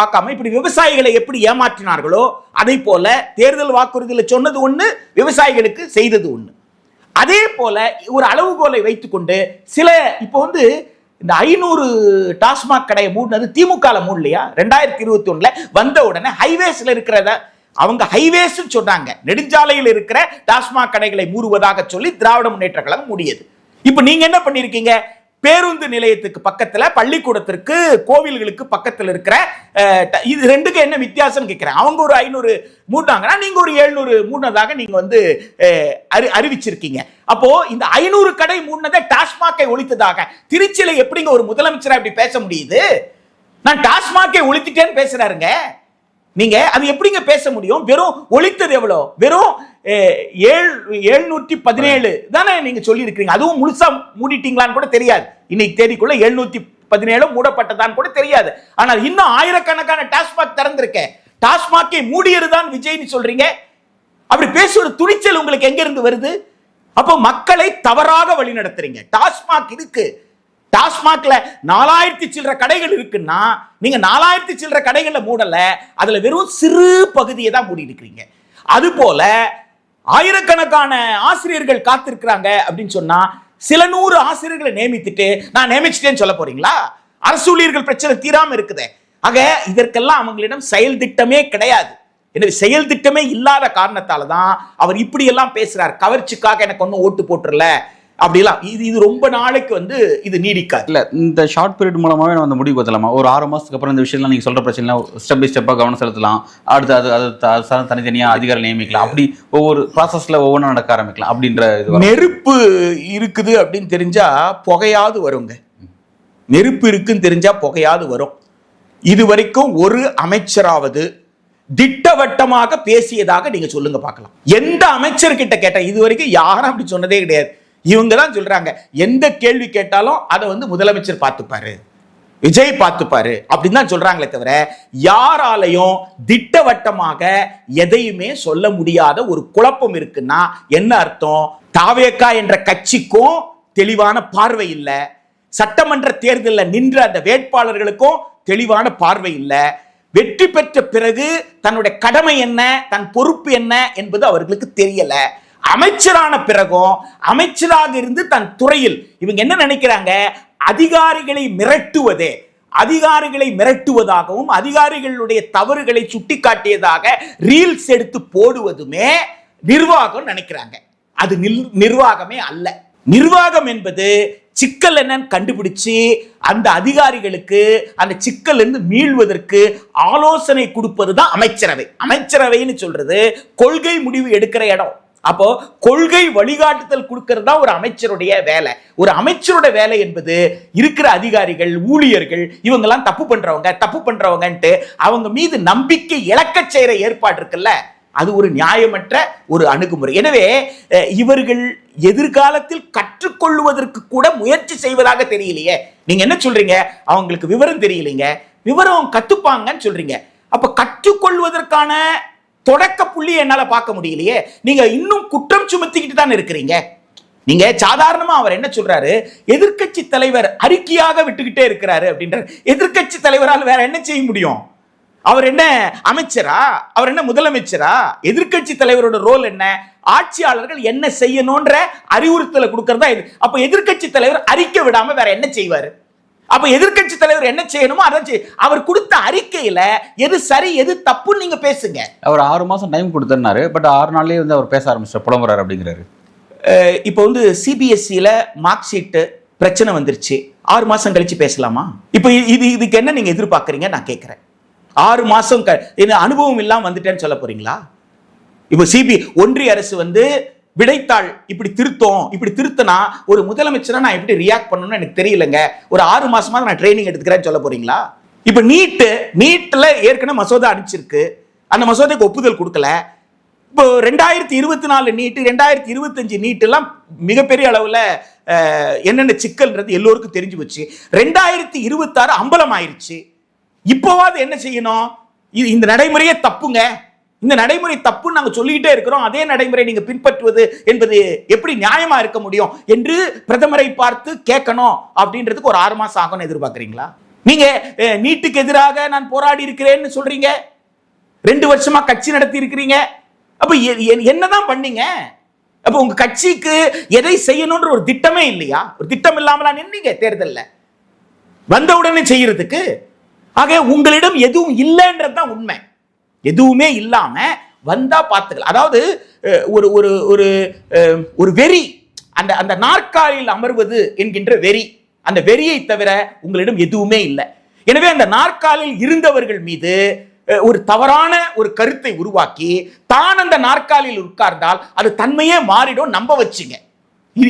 ஆக்காம இப்படி விவசாயிகளை எப்படி ஏமாற்றினார்களோ அதை போல தேர்தல் வாக்குறுதியில் சொன்னது ஒண்ணு, விவசாயிகளுக்கு செய்தது ஒண்ணு. அதே போல ஒரு அளவுகோலை வைத்துக்கொண்டு சில இப்போ வந்து இந்த 500 டாஸ்மாக் கடையை மூடினது திமுக மூடலையா? 2021 வந்த உடனே ஹைவேஸ்ல இருக்கிறத அவங்க ஹைவேஸ் சொன்னாங்க, நெடுஞ்சாலையில் இருக்கிற டாஸ்மாக் கடைகளை மூடுவதாக சொல்லி திராவிட முன்னேற்ற கழகம் மூடியது. இப்ப நீங்க என்ன பண்ணிருக்கீங்க? பேருந்து நிலையத்துக்கு பக்கத்துல, பள்ளிக்கூடத்திற்கு, கோவில்களுக்கு பக்கத்துல இருக்கிற இது ரெண்டுக்கு என்ன வித்தியாசம் கேட்கிறேன். அவங்க ஒரு 500 மூடினாங்கன்னா நீங்க ஒரு 700 மூடினதாக நீங்க வந்து அறிவிச்சிருக்கீங்க. அப்போ இந்த 500 கடை மூடினதை டாஸ்மாக்கை ஒழித்ததாக திருச்சியில எப்படிங்க ஒரு முதலமைச்சரா இப்படி பேச முடியுது? நான் டாஸ்மாக்கை ஒழித்துட்டேன்னு பேசுறாருங்க. நீங்க அது எப்படிங்க பேச முடியும்? வெறும் ஒழித்தது எவ்வளவு? வெறும் 717 தானே நீங்க சொல்லி இருக்கிறீங்க. அதுவும் முழுசா மூடிட்டீங்களான்னு கூட தெரியாது. இன்னைக்கு தேதிக்குள்ள 717 மூடப்பட்டதான் கூட தெரியாது. ஆனால் இன்னும் ஆயிரக்கணக்கான டாஸ்மாக் திறந்திருக்க. டாஸ்மாக்கை மூடியதுதான் விஜய்னு சொல்றீங்க. அப்படி பேசுற துணிச்சல் உங்களுக்கு எங்க இருந்து வருது? அப்போ மக்களை தவறாக வழி நடத்துறீங்க. டாஸ்மாக் இருக்கு. டாஸ்மாக்ல 4000 சில்லற கடைகள் இருக்குன்னா நீங்க 4000 சில்லற கடைகள்ல மூடல, அதுல வெறும் சிறு பகுதியை தான் மூடி இருக்கிறீங்க. அது போல ஆயிரக்கணக்கான ஆசிரியர்கள் காத்திருக்கிறாங்க அப்படின்னு சொன்னா சில 100 ஆசிரியர்களை நியமித்துட்டு நான் நியமிச்சிட்டேன்னு சொல்ல போறீங்களா? அரசு ஊழியர்கள் பிரச்சனை தீராம இருக்குதே. ஆக இதற்கெல்லாம் அவங்களிடம் செயல் திட்டமே கிடையாது. எனவே செயல் திட்டமே இல்லாத காரணத்தால தான் அவர் இப்படி எல்லாம் பேசுறார். கவர்ச்சிக்காக எனக்கு ஒன்றும் ஓட்டு போட்டுறல அப்படிலாம். இது ரொம்ப நாளைக்கு இது நீடிக்காது. இல்லை, இந்த ஷார்ட் பீரியட் மூலமாகவே நம்ம முடிவு பத்தலாமா? ஒரு 6 மாதத்துக்கு அப்புறம் இந்த விஷயம்லாம் நீங்கள் சொல்கிற பிரச்சனைலாம் ஸ்டெப் பை ஸ்டெப்பாக கவனம் செலுத்தலாம். அடுத்து அது தனித்தனியாக அதிகாரம் நியமிக்கலாம். அப்படி ஒவ்வொரு ப்ராசஸில் ஒவ்வொன்றும் நடக்க ஆரம்பிக்கலாம் அப்படின்ற இது. நெருப்பு இருக்குது அப்படின்னு தெரிஞ்சா புகையாவது வருங்க. நெருப்பு இருக்குன்னு தெரிஞ்சா புகையாவது வரும். இது வரைக்கும் ஒரு அமைச்சராவது திட்டவட்டமாக பேசியதாக நீங்க சொல்லுங்க பார்க்கலாம். எந்த அமைச்சர்கிட்ட கேட்ட இது வரைக்கும் யாரும் அப்படி சொன்னதே கிடையாது. இவங்க தான் சொல்றாங்க எந்த கேள்வி கேட்டாலும் அதை முதலமைச்சர் பார்த்துப்பாரு, விஜய் பார்த்துப்பாரு அப்படின்னு தான் சொல்றாங்களே தவிர யாராலையும் திட்டவட்டமாக எதையுமே சொல்ல முடியாத ஒரு குழப்பம் இருக்குன்னா என்ன அர்த்தம்? தாவேகா என்ற கட்சிக்கும் தெளிவான பார்வை இல்லை, சட்டமன்ற தேர்தலில் நின்ற அந்த வேட்பாளர்களுக்கும் தெளிவான பார்வை இல்லை. வெற்றி பெற்ற பிறகு தன்னுடைய கடமை என்ன, தன் பொறுப்பு என்ன என்பது அவர்களுக்கு தெரியல. அமைச்சரான பிறகும் அமைச்சராக இருந்து தன் துறையில் இவங்க என்ன நினைக்கிறாங்க? அதிகாரிகளை மிரட்டுவதாகவும் அதிகாரிகளுடைய தவறுகளை சுட்டிக்காட்டியதாக ரீல்ஸ் எடுத்து போடுவதுமே நிர்வாகம் நினைக்கிறாங்க. அது நிர்வாகமே அல்ல. நிர்வாகம் என்பது சிக்கல் என்னன்னு கண்டுபிடிச்சு அந்த அதிகாரிகளுக்கு அந்த சிக்கல் இருந்து மீள்வதற்கு ஆலோசனை கொடுப்பது தான் அமைச்சரவை. அமைச்சரவைன்னு சொல்றது கொள்கை முடிவு எடுக்கிற இடம். அப்போ கொள்கை வழிகாட்டுதல் கொடுக்கிறது தான் ஒரு அமைச்சருடைய வேலை. ஒரு அமைச்சரோட வேலை என்பது இருக்கிற அதிகாரிகள், ஊழியர்கள் இவங்கெல்லாம் தப்பு பண்றவங்கன்ட்டு அவங்க மீது நம்பிக்கை இழக்க செய்யற ஏற்பாடு இருக்குல்ல, அது ஒரு நியாயமற்ற ஒரு அணுகுமுறை. எனவே இவர்கள் எதிர்காலத்தில் கற்றுக்கொள்வதற்கு கூட முயற்சி செய்வதாக தெரியலையே. நீங்க என்ன சொல்றீங்க? அவங்களுக்கு விவரம் தெரியலைங்க, விவரம் கத்துப்பாங்கன்னு சொல்றீங்க. அப்ப கற்றுக்கொள்வதற்கான தொடக்க புள்ளி என்னால பார்க்க முடியலையே. நீங்க இன்னும் குற்றம் சுமத்திக்கிட்டு தான் இருக்கிறீங்க. நீங்க சாதாரணமா அவர் என்ன சொல்றாரு? எதிர்க்கட்சி தலைவர் அறிக்கையாக விட்டுக்கிட்டே இருக்கிறாரு அப்படின்றார். எதிர்க்கட்சி தலைவரால் வேற என்ன செய்ய முடியும்? அவர் என்ன அமைச்சரா? அவர் என்ன முதலமைச்சரா? எதிர்க்கட்சி தலைவரோட ரோல் என்ன? ஆட்சியாளர்கள் என்ன செய்யணும்ன்ற அறிவுறுத்தலை கொடுக்கறதா இது. அப்ப எதிர்க்கட்சி தலைவர் அறிக்கை விடாம வேற என்ன செய்வாரு? அப்ப எதிர்க்கட்சி தலைவர் என்ன செய்யணுமோ அதை அவர் கொடுத்த அறிக்கையில எது சரி எது தப்புன்னு நீங்க பேசுங்க. அவர் 6 மாசம் டைம் கொடுத்தாரு, பட் 6 நாள்லயே அவர் பேச ஆரம்பிச்சார், புலம்புறாரு அப்படிங்கிறாரு. இப்போ சிபிஎஸ்சில மார்க் ஷீட் பிரச்சனை வந்துருச்சு, 6 மாசம் கழிச்சு பேசலாமா? இப்போ இதுக்கு என்ன நீங்க எதிர்பார்க்கறீங்க நான் கேட்கிறேன். 6 மாசம் அனுபவம் இல்லாம வந்துட்டேன்னு சொல்ல போறீங்களா? இப்போ ஒன்றிய அரசு விடைத்தாள் இப்படி திருத்தனா ஒரு முதலமைச்சரா நான் எப்படி ரியாக்ட் பண்ணணும்னு எனக்கு தெரியலங்க, ஒரு 6 மாசமா நான் ட்ரைனிங் எடுத்துக்கிறேன்னு சொல்ல போறீங்களா? இப்ப நீட்ல ஏற்கனவே மசோதா அனுப்பிச்சிருக்கு, அந்த மசோதாக்கு ஒப்புதல் கொடுக்கல. இப்போ 2024 நீட் 2025 நீட் எல்லாம் மிகப்பெரிய அளவுல என்னென்ன சிக்கல்ன்றது எல்லோருக்கும் தெரிஞ்சு போச்சு. 2026 அம்பலம் ஆயிருச்சு. இப்போவாது என்ன செய்யணும்? இந்த நடைமுறையே தப்புங்க, இந்த நடைமுறை தப்புன்னு நாங்க சொல்லிக்கிட்டே இருக்கிறோம், அதே நடைமுறை நீங்க பின்பற்றுவது என்பது எப்படி நியாயமா இருக்க முடியும் என்று பிரதமரை பார்த்து கேட்கணும். அப்படின்றதுக்கு ஒரு 6 மாசம் ஆகும்னு எதிர்பார்க்கறீங்களா? நீங்க நீட்டுக்கு எதிராக நான் போராடி இருக்கிறேன்னு சொல்றீங்க, 2 வருஷமா கட்சி நடத்தி இருக்கிறீங்க. அப்ப என்னதான் பண்ணீங்க? அப்ப உங்க கட்சிக்கு எதை செய்யணும்ன்ற ஒரு திட்டமே இல்லையா? ஒரு திட்டம் இல்லாமலா நின்னீங்க தேர்தல்ல வந்த உடனே செய்யறதுக்கு? ஆக உங்களிடம் எதுவும் இல்லைன்றதுதான் உண்மை. எதுவுமே இல்லாம வந்தா பார்த்துக்கலாம். அதாவது ஒரு ஒரு ஒரு ஒரு வெறி, அந்த நாற்காலியில் அமர்வது என்கின்ற வெறி, அந்த வெறியை தவிர உங்களிடம் எதுவுமே இல்லை. எனவே அந்த நாற்காலில் இருந்தவர்கள் மீது ஒரு தவறான ஒரு கருத்தை உருவாக்கி தான் அந்த நாற்காலியில் உட்கார்ந்தால் அது தன்மையே மாறிடும் நம்ப வச்சுங்க.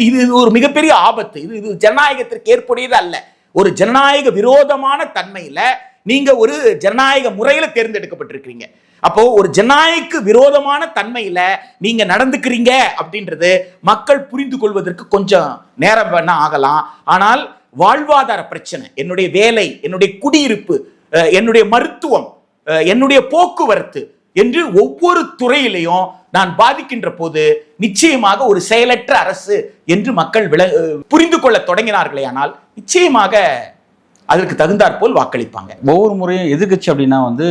இது ஒரு மிகப்பெரிய ஆபத்து. இது ஜனநாயகத்திற்கு ஏற்புடையது அல்ல. ஒரு ஜனநாயக விரோதமான தன்மையில நீங்க ஒரு ஜனநாயக முறையில தேர்ந்தெடுக்கப்பட்டிருக்கீங்க. அப்போ ஒரு ஜனநாயக விரோதமான தன்மையில நீங்க நடந்துக்கிறீங்க அப்படின்றது மக்கள் புரிந்து கொள்வதற்கு கொஞ்சம் நேரம் வேணா ஆகலாம். ஆனால் வாழ்வாதார பிரச்சனை, என்னுடைய வேலை, என்னுடைய குடியிருப்பு, என்னுடைய மருத்துவம், என்னுடைய போக்குவரத்து என்று ஒவ்வொரு துறையிலையும் நான் பாதிக்கின்ற போது நிச்சயமாக ஒரு செயலற்ற அரசு என்று மக்கள் புரிந்து கொள்ள தொடங்கினார்களே ஆனால் நிச்சயமாக அதற்கு தகுந்தாற்போல் வாக்களிப்பாங்க. ஒவ்வொரு முறையும் எதிர்கட்சி அப்படின்னா வந்து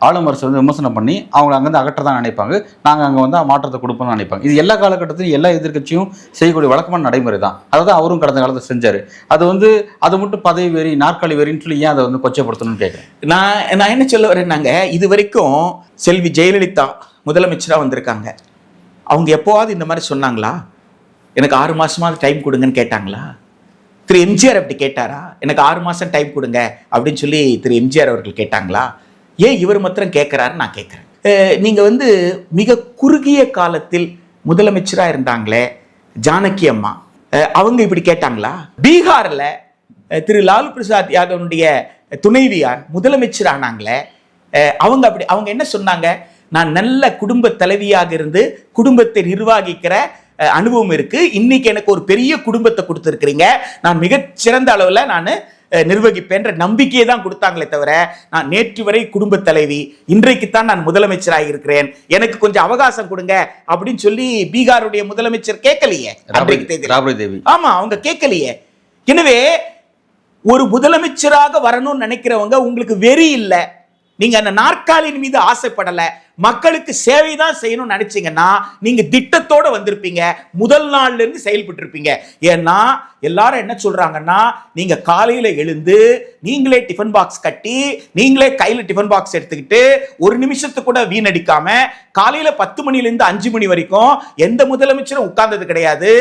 ஆளும் அரசு வந்து விமர்சனம் பண்ணி அவங்க அங்கேருந்து அகற்ற தான் நினைப்பாங்க, நாங்கள் அங்கே வந்து மாற்றத்தை கொடுப்போம்னு நினைப்பாங்க. இது எல்லா காலகட்டத்திலும் எல்லா எதிர்கட்சியும் செய்யக்கூடிய வழக்கமான நடைமுறை தான். அதை தான் அவரும் கடந்த காலத்தில் செஞ்சார். அது வந்து அது மட்டும் பதவி வெறி நாற்காலி வெறின்னு சொல்லி ஏன் அதை வந்து கொச்சைப்படுத்தணும்னு கேட்குறேன். நான் என்ன சொல்ல வரேன்னாங்க, இது வரைக்கும் செல்வி ஜெயலலிதா முதலமைச்சராக வந்திருக்காங்க. அவங்க எப்போவாவது இந்த மாதிரி சொன்னாங்களா? எனக்கு 6 மாசமாவது டைம் கொடுங்கன்னு கேட்டாங்களா? திரு எம்ஜிஆர் அப்படி கேட்டாரா? எனக்கு 6 மாசம் டைம் கொடுங்க அப்படின்னு சொல்லி திரு எம்ஜிஆர் அவர்கள் கேட்டாங்களா? ஏன் இவர் மாத்திரம் கேட்கிறாருன்னு நான் கேட்குறேன். நீங்க வந்து மிக குறுகிய காலத்தில் முதலமைச்சரா இருந்தாங்களே ஜானகி அம்மா, அவங்க இப்படி கேட்டாங்களா? பீகார்ல திரு லாலு பிரசாத் யாதவனுடைய துணைவியார் முதலமைச்சர் ஆனாங்களே, அவங்க என்ன சொன்னாங்க? நான் நல்ல குடும்ப தலைவியாக இருந்து குடும்பத்தை நிர்வகிக்கிற அனுபவம் இருக்கு, இன்னைக்கு எனக்கு ஒரு பெரிய குடும்பத்தை கொடுத்துருக்கிறீங்க, நான் மிகச்சிறந்த அளவில் நான் நிர்வகிப்பேன்ற நம்பிக்கையை தான் கொடுத்தாங்களே தவிர, நான் நேற்று வரை குடும்ப தலைவி, இன்றைக்குத்தான் நான் முதலமைச்சராக இருக்கிறேன், எனக்கு கொஞ்சம் அவகாசம் கொடுங்க அப்படின்னு சொல்லி பீகாருடைய முதலமைச்சர் கேட்கலையே. ராப்ரி தேவி. ஆமா, அவங்க கேட்கலையே. எனவே ஒரு முதலமைச்சராக வரணும்னு நினைக்கிறவங்க உங்களுக்கு வெறி இல்லை, நீங்க அந்த நாற்காலியின் மீது ஆசைப்படல, மக்களுக்கு சேவை தான் செய்யணும்னு நினைச்சீங்கன்னா நீங்க திட்டத்தோட வந்திருப்பீங்க, முதல் நாள்ல இருந்து செயல்பட்டு இருப்பீங்க. ஏன்னா எல்லாரும் என்ன சொல்றாங்கன்னா, நீங்க காலையில எழுந்து நீங்களே டிஃபன் பாக்ஸ் கட்டி நீங்களே கையில டிஃபன் பாக்ஸ் எடுத்துக்கிட்டு ஒரு நிமிஷத்துக்கு கூட வீணடிக்காம காலையில 10 மணிலிருந்து 5 மணி வரைக்கும் எந்த முதலமைச்சரும் உட்கார்ந்தது கிடையாது.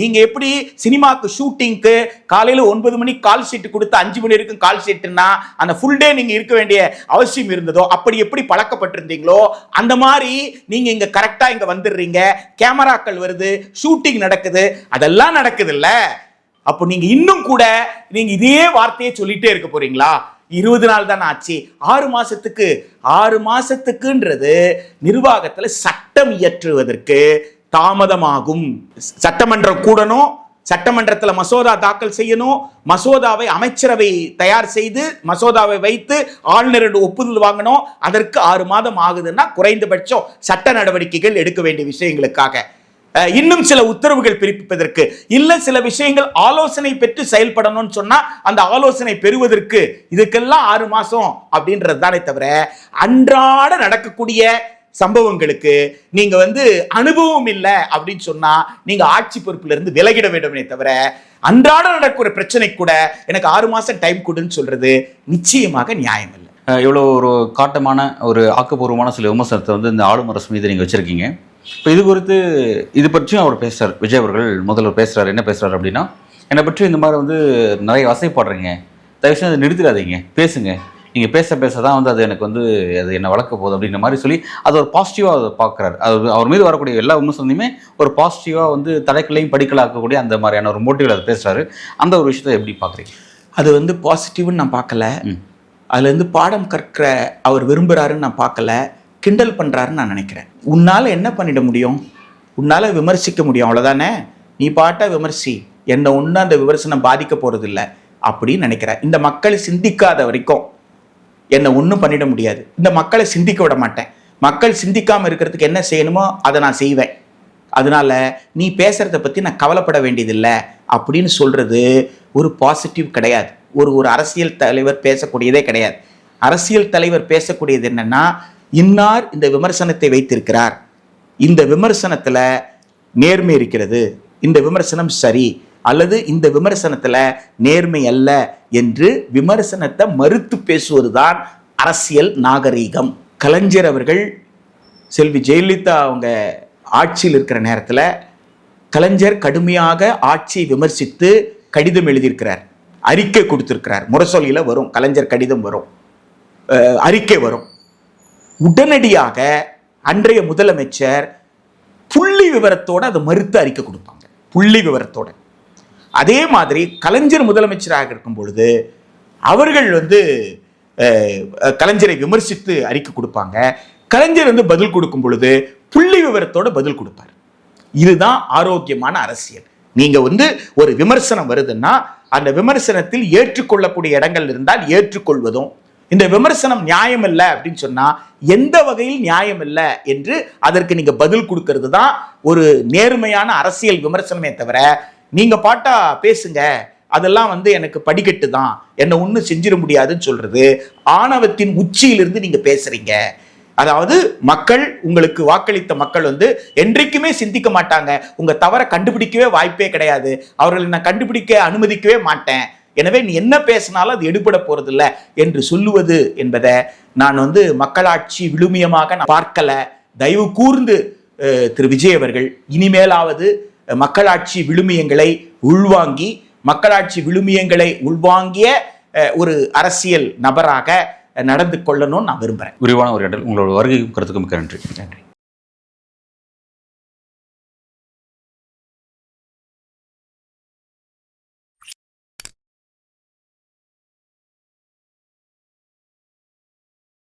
நீங்க எப்படி சினிமாக்கு ஷூட்டிங்க்கு காலையில 9 மணிக்கு கால் ஷீட் கொடுத்து 5 மணி வரைக்கும் கால் ஷீட்னா அந்த ஃபுல் டே நீங்க இருக்க வேண்டிய அவசியம் இருந்ததோ, அப்படி எப்படி பழக்கப்பட்டிருந்தீங்களோ அந்த மாதிரி நீங்க இங்க கரெக்டா இங்க வந்துடுறீங்க, கேமராக்கள் வருது, ஷூட்டிங் நடக்குது, அதெல்லாம் நடக்குது இல்ல. அப்போ நீங்க இன்னும் கூட நீங்க இதே வார்த்தையை சொல்லிட்டே இருக்க போறீங்களா? 20 நாள் தான் ஆச்சு, 6 மாசத்துக்குன்றது நிர்வாகத்துல சட்டம் இயற்றுவதற்கு தாமதமாகும். சட்டமன்றம் கூடணும், சட்டமன்றத்தில் மசோதா தாக்கல் செய்யணும், மசோதாவை அமைச்சரவை தயார் செய்து மசோதாவை வைத்து ஆளுநரின் ஒப்புதல் வாங்கணும், அதற்கு 6 மாதம் ஆகுதுன்னா குறைந்தபட்சம் சட்ட நடவடிக்கைகள் எடுக்க வேண்டிய விஷயங்களுக்காக, இன்னும் சில உத்தரவுகள் பிறப்பிப்பதற்கு, இல்ல சில விஷயங்கள் ஆலோசனை பெற்று செயல்படணும்னு சொன்னா அந்த ஆலோசனை பெறுவதற்கு, இதுக்கெல்லாம் 6 மாசம் அப்படின்றது தானே தவிர அன்றாட நடக்கக்கூடிய சம்பவங்களுக்கு நீங்க வந்து அனுபவம் இல்லை அப்படின்னு சொன்னா நீங்க ஆட்சி பொறுப்புல இருந்து விலகிட வேண்டுமே தவிர, அன்றாட நடக்கிற பிரச்சனை கூட எனக்கு 6 மாசம் டைம் கொடுன்னு சொல்றது நிச்சயமாக நியாயம் இல்லை. இவ்வளோ ஒரு காட்டமான ஒரு ஆக்கப்பூர்வமான சில விமர்சனத்தை வந்து இந்த ஆளும் அரசு மீது நீங்கள் வச்சுருக்கீங்க. இப்போ இது குறித்து இது பற்றியும் அவர் பேசுகிறார், விஜய் அவர்கள் முதல்வர் பேசுகிறார். என்ன பேசுகிறார் அப்படின்னா, என்னை பற்றி இந்த மாதிரி வந்து நிறைய வசைப்படுறீங்க, தயவுசெய்து அதை நிறுத்திடாதீங்க, பேசுங்க, நீங்கள் பேச தான் வந்து அது எனக்கு வந்து அது என்ன வளர்க்க போகுது அப்படின்ற மாதிரி சொல்லி அது ஒரு பாசிட்டிவாக அதை பார்க்குறாரு. அது அவர் மீது வரக்கூடிய எல்லா விமர்சனத்தையுமே ஒரு பாசிட்டிவாக வந்து தடைக்களையும் படிக்கலாக்கக்கூடிய அந்த மாதிரியான ஒரு மோட்டிவில் அதை பேசுகிறாரு. அந்த ஒரு விஷயத்தை எப்படி பார்க்குறீங்க? அது வந்து பாசிட்டிவ்னு நான் பார்க்கல, அதுலேருந்து பாடம் கற்கிற அவர் விரும்புகிறாருன்னு நான் பார்க்கல, கிண்டல் பண்ணுறாருன்னு நான் நினைக்கிறேன். உன்னால் என்ன பண்ணிட முடியும்? உன்னால் விமர்சிக்க முடியும், அவ்வளோதானே, நீ பாட்டா விமர்சி, என்னை ஒன்றும் அந்த விமர்சனம் பாதிக்க போகிறது இல்லை அப்படின்னு நினைக்கிறேன். இந்த மக்களை சிந்திக்காத வரைக்கும் என்னை ஒன்றும் பண்ணிட முடியாது, இந்த மக்களை சிந்திக்க விட மாட்டேன், மக்கள் சிந்திக்காமல் இருக்கிறதுக்கு என்ன செய்யணுமோ அதை நான் செய்வேன், அதனால நீ பேசுகிறத பற்றி நான் கவலைப்பட வேண்டியதில்லை அப்படின்னு சொல்கிறது ஒரு பாசிட்டிவ் கிடையாது. ஒரு அரசியல் தலைவர் பேசக்கூடியதே கிடையாது. அரசியல் தலைவர் பேசக்கூடியது என்னன்னா, இன்னார் இந்த விமர்சனத்தை வைத்திருக்கிறார், இந்த விமர்சனத்தில் நேர்மை இருக்கிறது, இந்த விமர்சனம் சரி, அல்லது இந்த விமர்சனத்தில் நேர்மை அல்ல என்று விமர்சனத்தை மறுத்து பேசுவதுதான் அரசியல் நாகரீகம். கலைஞர் அவர்கள் செல்வி ஜெயலலிதா அவங்க ஆட்சியில் இருக்கிற நேரத்தில் கலைஞர் கடுமையாக ஆட்சியை விமர்சித்து கடிதம் எழுதியிருக்கிறார், அறிக்கை கொடுத்திருக்கிறார். முரசொலியில் வரும், கலைஞர் கடிதம் வரும், அறிக்கை வரும். உடனடியாக அன்றைய முதலமைச்சர் புள்ளி விவரத்தோடு அதை மறுத்து அறிக்கை கொடுப்பாங்க, புள்ளி விவரத்தோட. அதே மாதிரி கலைஞர் முதலமைச்சராக இருக்கும் பொழுது அவர்கள் வந்து கலைஞரை விமர்சித்து அறிக்கை கொடுப்பாங்க, கலைஞர் வந்து பதில் கொடுக்கும் பொழுது புள்ளி விவரத்தோட பதில் கொடுப்பார். இதுதான் ஆரோக்கியமான அரசியல். நீங்க வந்து ஒரு விமர்சனம் வருதுன்னா அந்த விமர்சனத்தில் ஏற்றுக்கொள்ளக்கூடிய இடங்கள் இருந்தால் ஏற்றுக்கொள்வதும், இந்த விமர்சனம் நியாயம் இல்லை அப்படின்னு சொன்னா எந்த வகையில் நியாயம் இல்லை என்று அதற்கு நீங்க பதில் கொடுக்கிறது தான் ஒரு நேர்மையான அரசியல் விமர்சனமே தவிர, நீங்க பாட்டா பேசுங்க, அதெல்லாம் வந்து எனக்கு படிக்கட்டு தான், என்னை ஒன்றும் செஞ்சிட முடியாதுன்னு சொல்றது ஆணவத்தின் உச்சியிலிருந்து நீங்க பேசுறீங்க. அதாவது மக்கள், உங்களுக்கு வாக்களித்த மக்கள் வந்து என்றைக்குமே சிந்திக்க மாட்டாங்க, உங்க தவறை கண்டுபிடிக்கவே வாய்ப்பே கிடையாது, அவர்களை நான் கண்டுபிடிக்க அனுமதிக்கவே மாட்டேன், எனவே நீ என்ன பேசினாலும் அது எடுபட போறதில்லை என்று சொல்லுவது என்பதை நான் வந்து மக்களாட்சி விழுமியமாக நான் பார்க்கல. தயவு கூர்ந்து திரு விஜய் அவர்கள் இனிமேலாவது மக்களாட்சி விழுமியங்களை உள்வாங்கி, மக்களாட்சி விழுமியங்களை உள்வாங்கிய ஒரு அரசியல் நபராக நடந்து கொள்ளணும்னு நான் விரும்புகிறேன். விரிவான ஒரு இடத்தில் உங்களோட வருகைக்கும் கருத்துக்கும் மிக்க நன்றி. நன்றி.